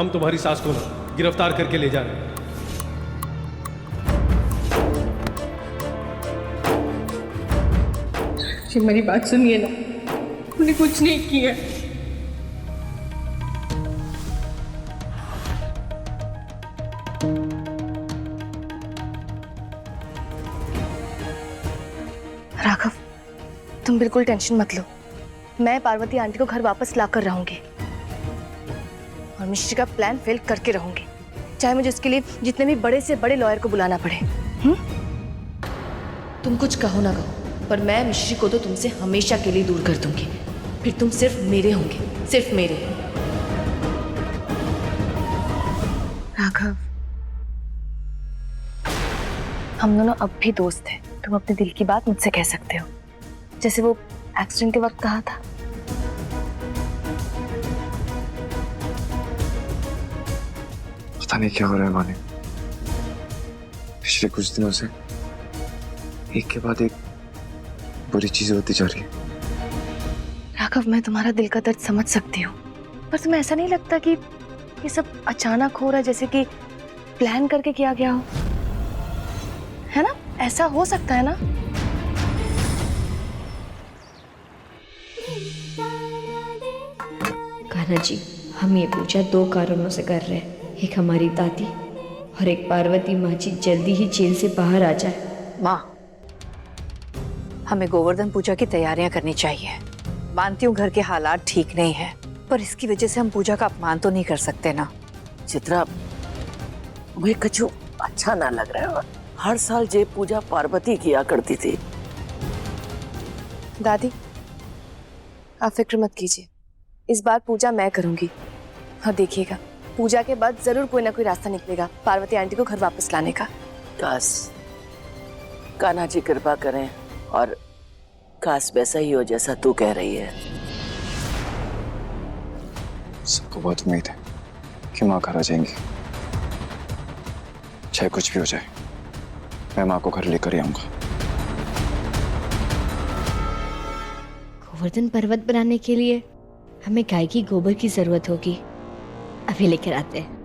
हम तुम्हारी सास को गिरफ्तार करके ले जा रहे हैं। जी मेरी बात सुनिए ना, उन्हें कुछ नहीं किया। राघव, तुम बिल्कुल टेंशन मत लो। मैं पार्वती आंटी को घर वापस लाकर रहूंगी और मिश्री का प्लान फेल करके रहूंगी, चाहे मुझे उसके लिए जितने भी बड़े से बड़े लॉयर को बुलाना पड़े। तुम कुछ कहो ना कहो, पर मैं मिश्री को तो तुमसे हमेशा के लिए दूर कर दूंगी। फिर तुम सिर्फ मेरे होंगे, सिर्फ मेरे। राघव, हम दोनों अब भी दोस्त हैं। तुम अपने दिल की बात मुझसे कह सकते हो, जैसे वो एक्सीडेंट के वक्त कहा था। पता नहीं क्या हो रहा है माने, पिछले कुछ दिनों से एक के बाद एक बुरी चीजें होती जा रही है। राघव, मैं तुम्हारा दिल का दर्द समझ सकती हूँ, पर तुम्हें ऐसा नहीं लगता कि ये सब अचानक हो रहा है, जैसे कि प्लान करके किया गया हो? है ना, ऐसा हो सकता है ना? कान्हा जी, हम ये पूजा 2 कारणों से कर रहे हैं। एक हमारी दादी और एक पार्वती माँ जी जल्दी ही जेल से बाहर आ जाए। माँ, हमें गोवर्धन पूजा की तैयारियां करनी चाहिए। मानती हूँ घर के हालात ठीक नहीं है, पर इसकी वजह से हम पूजा का अपमान तो नहीं कर सकते ना। चित्रा, मुझे कछु अच्छा ना लग रहा है। हर साल जे पूजा पार्वती किया करती थी। दादी, आप फिक्र मत कीजिए, इस बार पूजा मैं करूंगी। हाँ, देखिएगा, पूजा के बाद जरूर कोई ना कोई रास्ता निकलेगा पार्वती आंटी को घर वापस लाने का। काश कान्हा जी कृपा करें और काश वैसा ही हो जैसा तू कह रही है। सबको बहुत उम्मीद है कि माँ घर आ जाएंगी। चाहे कुछ भी हो जाए, मैं माँ को घर लेकर ही आऊंगा। गोवर्धन पर्वत बनाने के लिए हमें गाय की गोबर की जरूरत होगी। अभी लेकर आते हैं।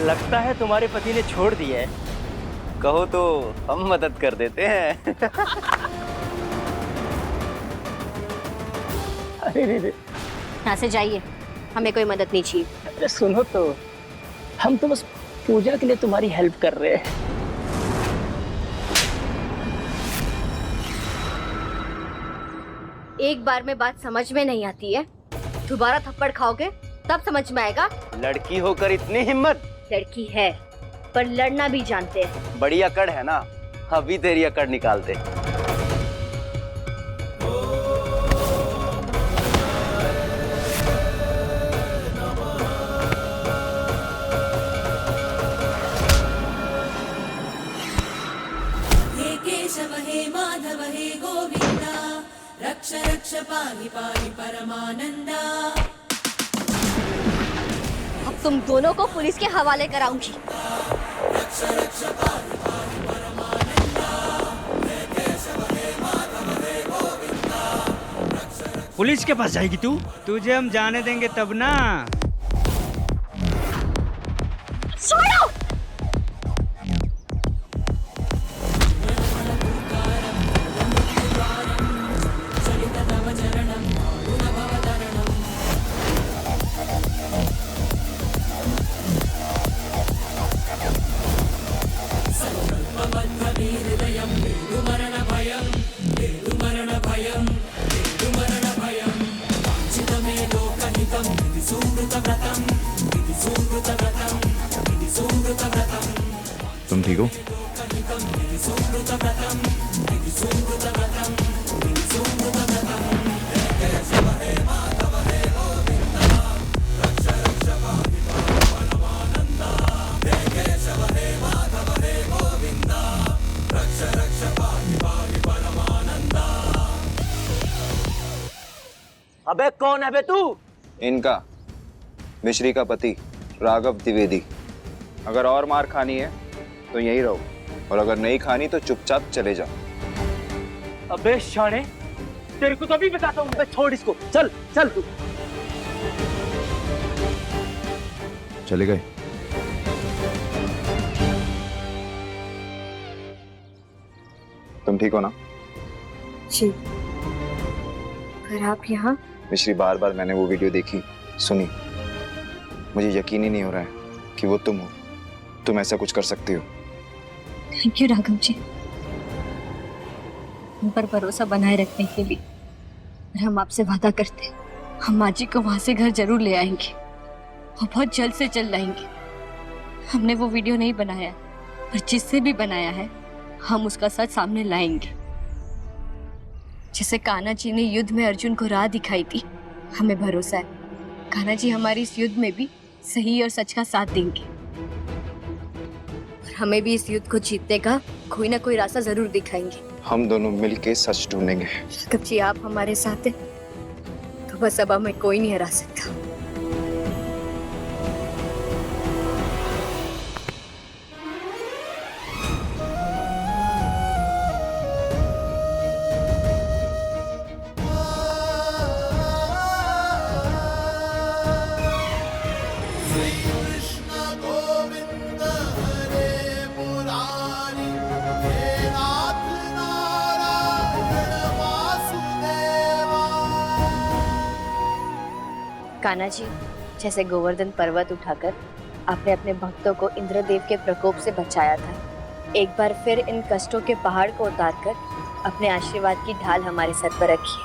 लगता है तुम्हारे पति ने छोड़ दिया है। कहो तो हम मदद कर देते हैं। अरे यहाँ से जाइए, हमें कोई मदद नहीं चाहिए। अरे सुनो तो, हम तो बस पूजा के लिए तुम्हारी हेल्प कर रहे हैं। एक बार में बात समझ में नहीं आती है, दोबारा थप्पड़ खाओगे तब समझ में आएगा। लड़की होकर इतनी हिम्मत। लड़की है पर लड़ना भी जानते हैं। बड़ी अकड़ है ना, अभी तेरी अकड़ निकालते। हे केशव हे माधव हे गोविंदा, रक्ष रक्ष पाहि पाहि परमानंदा। अब तुम दोनों को पुलिस के हवाले कराऊंगी। पुलिस के पास जाएगी तू? तुझे हम जाने देंगे तब ना। छोड़ो! तुम ठीक हो? अबे कौन है बे तू? इनका मिश्री का पति राघव द्विवेदी। अगर और मार खानी है तो यहीं रहो, और अगर नहीं खानी तो चुपचाप चले जाओ। अबे शाणे, तेरे को तो अभी बताता हूँ। छोड़ इसको, चल चल तू। चले गए। तुम ठीक हो ना? जी। पर आप यहाँ? मिश्री, बार बार मैंने वो वीडियो देखी, सुनी, मुझे यकीन ही नहीं हो रहा है कि वो तुम हो। तुम ऐसा कुछ कर सकती हो। थैंक यू राघव जी, हम पर भरोसा बनाए रखने के लिए। और हम आपसे वादा करते हैं, हम माँ जी को वहां से घर जरूर ले आएंगे और बहुत जल्द से जल्द लाएंगे। हमने वो वीडियो नहीं बनाया, पर जिससे भी बनाया है हम उसका सच सामने लाएंगे। जैसे कान्हा जी ने युद्ध में अर्जुन को राह दिखाई थी, हमें भरोसा है कान्हा जी हमारी इस युद्ध में भी सही और सच का साथ देंगे। और हमें भी इस युद्ध को जीतने का कोई ना कोई रास्ता जरूर दिखाएंगे। हम दोनों मिलके सच ढूंढेंगे। राघव जी, आप हमारे साथ हैं तो बस अब हमें कोई नहीं हरा सकता। कान्हा जी, जैसे गोवर्धन पर्वत उठाकर आपने अपने भक्तों को इंद्रदेव के प्रकोप से बचाया था, एक बार फिर इन कष्टों के पहाड़ को उतारकर अपने आशीर्वाद की ढाल हमारे सर पर रखिए।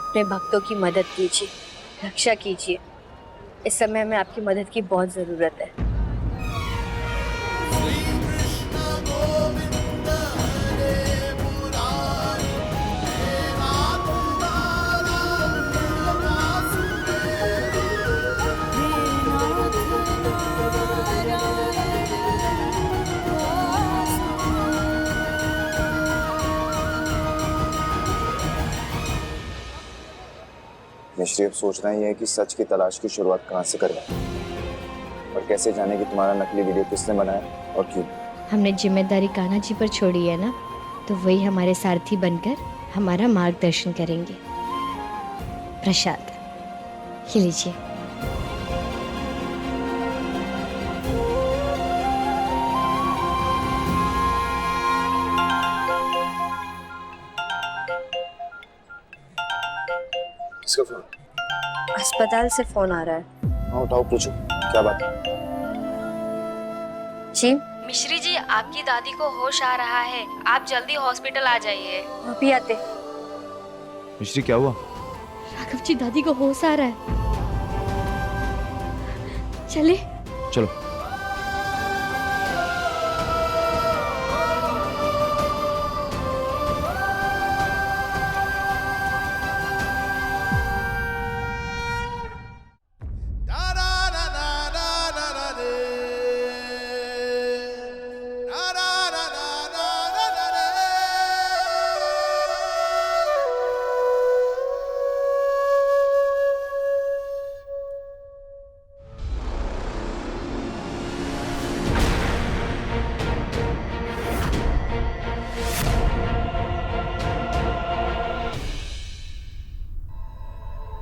अपने भक्तों की मदद कीजिए, रक्षा कीजिए। इस समय हमें आपकी मदद की बहुत जरूरत है। मिश्री अब सोचना ही है कि सच की तलाश की शुरुआत कहाँ से करें, और कैसे जाने कि तुम्हारा नकली वीडियो किसने बनाया और क्यों। हमने जिम्मेदारी कान्हा जी पर छोड़ी है ना, तो वही हमारे सारथी बनकर हमारा मार्गदर्शन करेंगे। प्रसाद ये लीजिए। किसका फोन? अस्पताल से फोन आ रहा है। हाँ उठाओ, पूछो क्या बात है। जी मिश्री जी, आपकी दादी को होश आ रहा है, आप जल्दी हॉस्पिटल आ जाइए। अभी आते। मिश्री क्या हुआ? राघव जी, दादी को होश आ रहा है। चले चलो।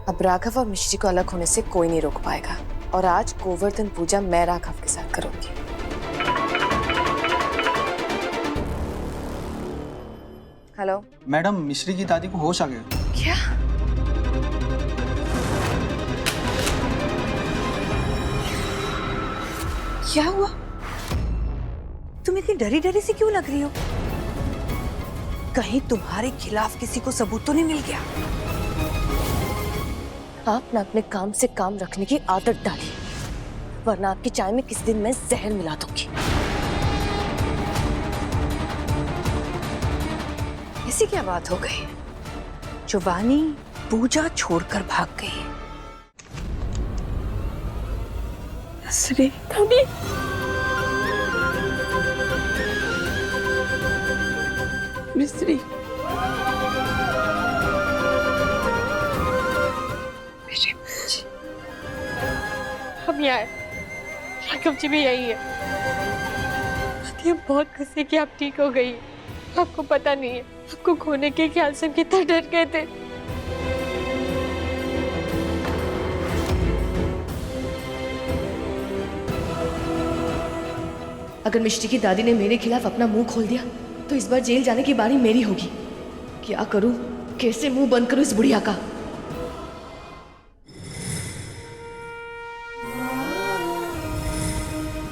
अब राघव और मिश्री को अलग होने से कोई नहीं रोक पाएगा, और आज गोवर्धन पूजा मैं राघव के साथ करूंगी। हेलो मैडम, मिश्री की दादी को होश आ गया। क्या? क्या हुआ? तुम इतनी डरी डरी सी क्यों लग रही हो? कहीं तुम्हारे खिलाफ किसी को सबूत तो नहीं मिल गया? आपने अपने काम से काम रखने की आदत डाली, वरना आपकी चाय में किस दिन मैं जहर मिला दूंगी। ऐसी क्या बात हो गई जो वानी पूजा छोड़कर भाग गई? श्री दादी, मिश्री, हम यहाँ हैं। राघव जी भी यही है। दादी हम बहुत खुश हैं कि आप ठीक हो गई। आपको पता नहीं है, आपको खोने के ख्याल से हम कितना डर गए थे। अगर मिष्टी की दादी ने मेरे खिलाफ अपना मुंह खोल दिया तो इस बार जेल जाने की बारी मेरी होगी। क्या करूं, कैसे मुंह बंद करूं इस बुढ़िया का?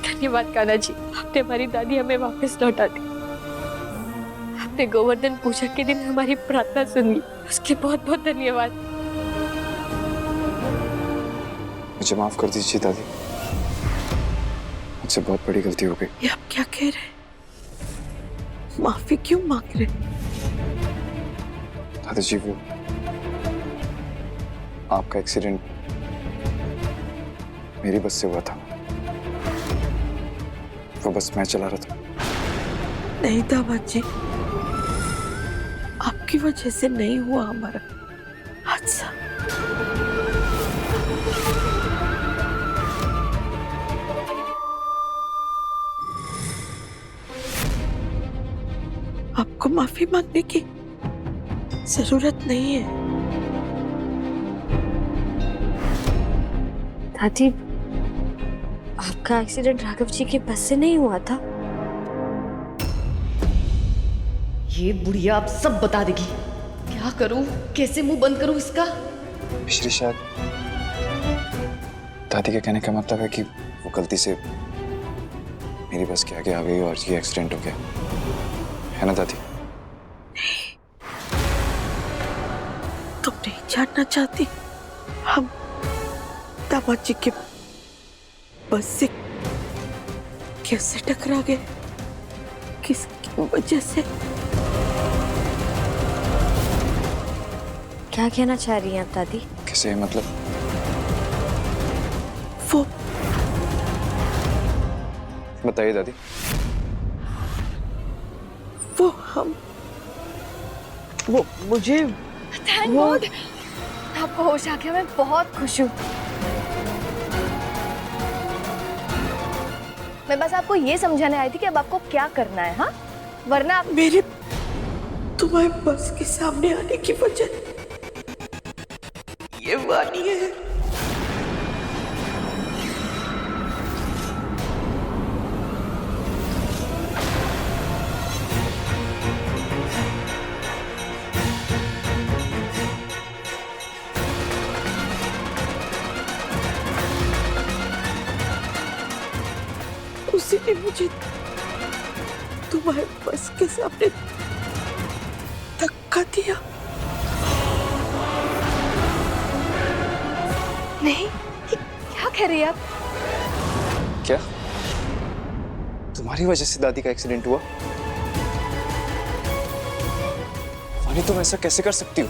धन्यवाद कान्हा जी, आपने हमारी दादी हमें वापस लौटा दी। आपने गोवर्धन पूजा के दिन हमारी प्रार्थना सुनी, उसके बहुत बहुत धन्यवाद। मुझे माफ कर दीजिए दादी, मुझसे बहुत बड़ी गलती हो गई। ये आप क्या कह रहे हैं? माफी क्यों मांग रहे? दादा जी वो आपका एक्सीडेंट मेरी बस से हुआ था। वो बस मैं चला रहा था। नहीं दामाद जी, आपकी वजह से नहीं हुआ हमारा हादसा। आपको माफी मांगने की जरूरत नहीं है। दादी, आपका एक्सीडेंट राघव जी के बस से नहीं हुआ था? ये बुढ़िया अब सब बता देगी। क्या करूं, कैसे मुंह बंद करूं इसका? मिश्री शायद दादी के कहने का मतलब है कि वो गलती से मेरी बस के आगे आ गई और ये एक्सीडेंट हो गया, है ना दादी? तुम नहीं जानना चाहती हम दामाद जी के बस से कैसे टकरा गए, किसकी वजह से? क्या कहना चाह रही हैं आप दादी? कैसे मतलब? वो बताइए दादी। वो मुझे थैंक गॉड, आपको होश आ गया। मैं बहुत खुश हूँ। मैं बस आपको ये समझाने आई थी कि अब आपको क्या करना है, हाँ? वरना आप मेरे तुम्हारे बस के सामने आने की वजह ये वानी है। उसी ने मुझे तुम्हारे बस के सामने धक्का दिया। नहीं, ये क्या कह रही है आप? क्या तुम्हारी वजह से दादी का एक्सीडेंट हुआ? वानी, तुम ऐसा कैसे कर सकती हो?